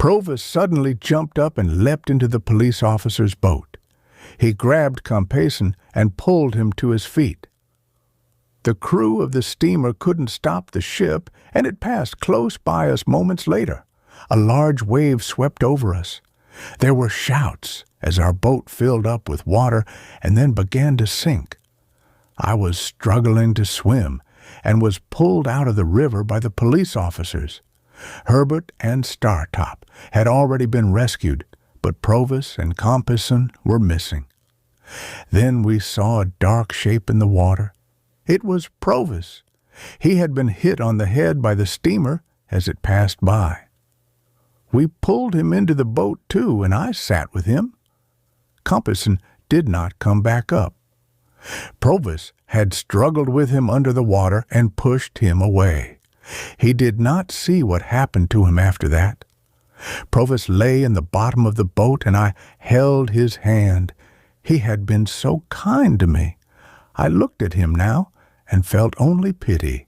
Provis suddenly jumped up and leapt into the police officer's boat. He grabbed Compeyson and pulled him to his feet. The crew of the steamer couldn't stop the ship, and it passed close by us moments later. A large wave swept over us. There were shouts as our boat filled up with water and then began to sink. I was struggling to swim and was pulled out of the river by the police officers. Herbert and Startop had already been rescued, but Provis and Compeyson were missing. Then we saw a dark shape in the water. It was Provis. He had been hit on the head by the steamer as it passed by. We pulled him into the boat, too, and I sat with him. Compeyson did not come back up. Provis had struggled with him under the water and pushed him away. He did not see what happened to him after that. Provis lay in the bottom of the boat, and I held his hand. He had been so kind to me. I looked at him now and felt only pity.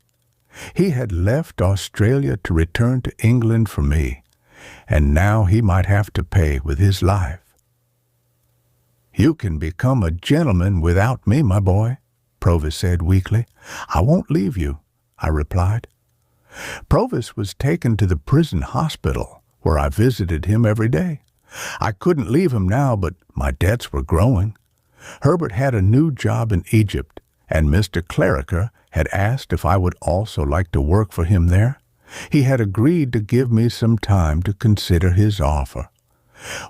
He had left Australia to return to England for me, and now he might have to pay with his life. "You can become a gentleman without me, my boy," Provis said weakly. "I won't leave you," I replied. Provis was taken to the prison hospital, where I visited him every day. I couldn't leave him now, but my debts were growing. Herbert had a new job in Egypt, and Mr. Cleriker had asked if I would also like to work for him there. He had agreed to give me some time to consider his offer.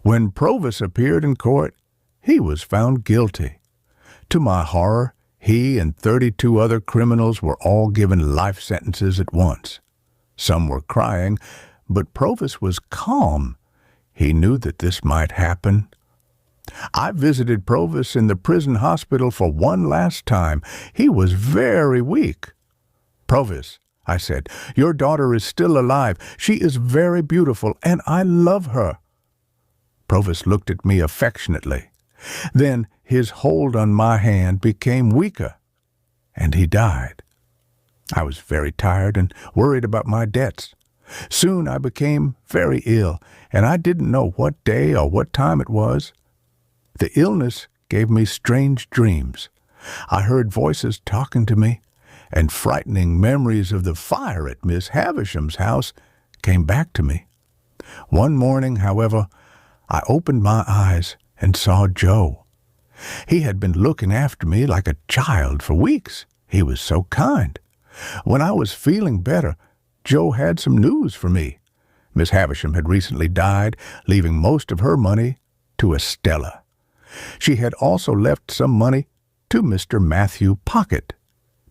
When Provis appeared in court, he was found guilty. To my horror, he and 32 other criminals were all given life sentences at once. Some were crying, but Provis was calm. He knew that this might happen. I visited Provis in the prison hospital for one last time. He was very weak. "Provis," I said, "your daughter is still alive. She is very beautiful, and I love her." Provis looked at me affectionately. Then his hold on my hand became weaker, and he died. I was very tired and worried about my debts. Soon I became very ill, and I didn't know what day or what time it was. The illness gave me strange dreams. I heard voices talking to me, and frightening memories of the fire at Miss Havisham's house came back to me. One morning, however, I opened my eyes and saw Joe. He had been looking after me like a child for weeks. He was so kind. When I was feeling better, Joe had some news for me. Miss Havisham had recently died, leaving most of her money to Estella. She had also left some money to Mr. Matthew Pocket,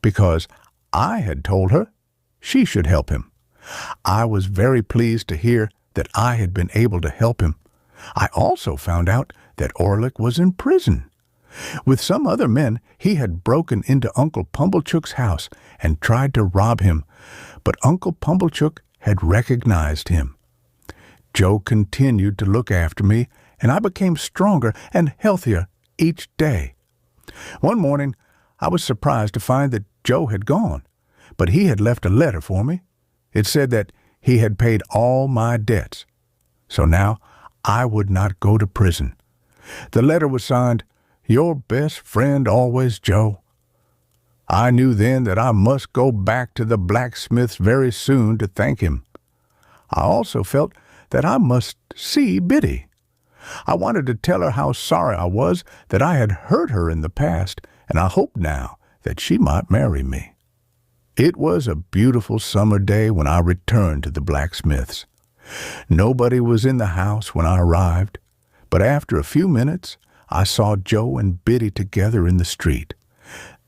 because I had told her she should help him. I was very pleased to hear that I had been able to help him. I also found out that Orlick was in prison. With some other men, he had broken into Uncle Pumblechook's house and tried to rob him, but Uncle Pumblechook had recognized him. Joe continued to look after me, and I became stronger and healthier each day. One morning, I was surprised to find that Joe had gone, but he had left a letter for me. It said that he had paid all my debts, so now I would not go to prison. The letter was signed, "Your best friend always, Joe." I knew then that I must go back to the blacksmith's very soon to thank him. I also felt that I must see Biddy. I wanted to tell her how sorry I was that I had hurt her in the past, and I hoped now that she might marry me. It was a beautiful summer day when I returned to the blacksmith's. Nobody was in the house when I arrived, but after a few minutes I saw Joe and Biddy together in the street.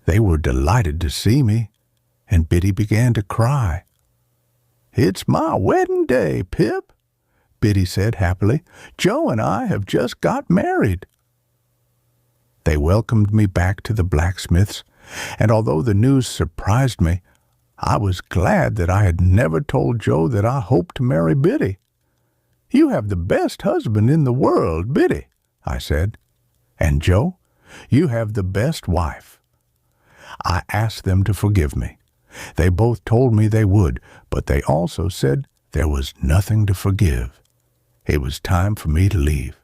They were delighted to see me, and Biddy began to cry. "It's my wedding day, Pip," Biddy said happily. "Joe and I have just got married." They welcomed me back to the blacksmith's, and although the news surprised me, I was glad that I had never told Joe that I hoped to marry Biddy. "You have the best husband in the world, Biddy," I said. "And Joe, you have the best wife." I asked them to forgive me. They both told me they would, but they also said there was nothing to forgive. It was time for me to leave.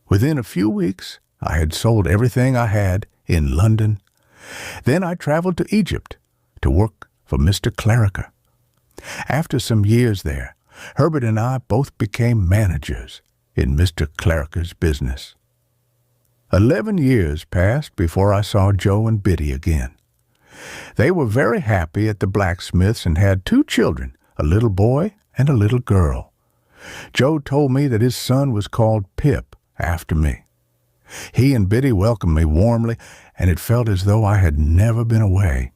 Within a few weeks, I had sold everything I had in London. Then I traveled to Egypt to work for Mr. Cleriker. After some years there, Herbert and I both became managers in Mr. Cleriker's business. 11 years passed before I saw Joe and Biddy again. They were very happy at the blacksmith's and had 2 children, a little boy and a little girl. Joe told me that his son was called Pip after me. He and Biddy welcomed me warmly, and it felt as though I had never been away.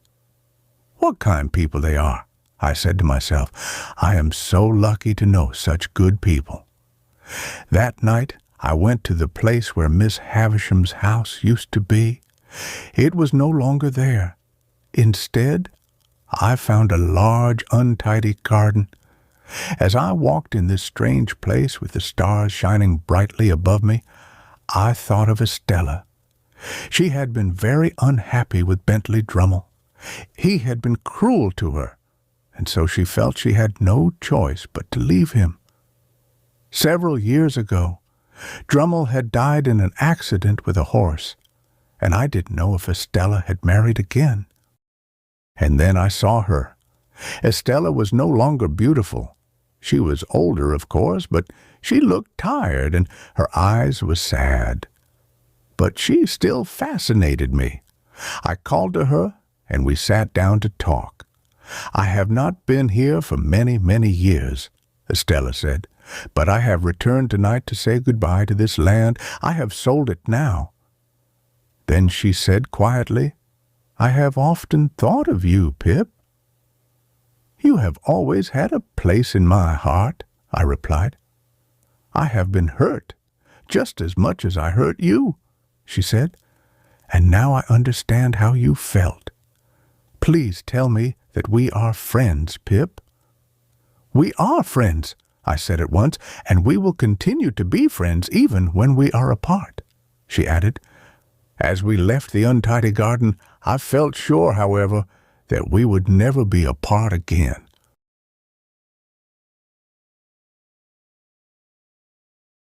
What kind people they are, I said to myself. I am so lucky to know such good people. That night, I went to the place where Miss Havisham's house used to be. It was no longer there. Instead, I found a large, untidy garden. As I walked in this strange place with the stars shining brightly above me, I thought of Estella. She had been very unhappy with Bentley Drummle. He had been cruel to her, and so she felt she had no choice but to leave him. Several years ago, Drummle had died in an accident with a horse, and I didn't know if Estella had married again. And then I saw her. Estella was no longer beautiful. She was older, of course, but she looked tired, and her eyes were sad. But she still fascinated me. I called to her, and we sat down to talk. I have not been here for many, many years, Estella said, but I have returned tonight to say goodbye to this land. I have sold it now. Then she said quietly, I have often thought of you, Pip. You have always had a place in my heart, I replied. I have been hurt, just as much as I hurt you, she said, and now I understand how you felt. Please tell me that we are friends, Pip. We are friends, I said at once, and we will continue to be friends even when we are apart, she added. As we left the untidy garden, I felt sure, however, that we would never be apart again.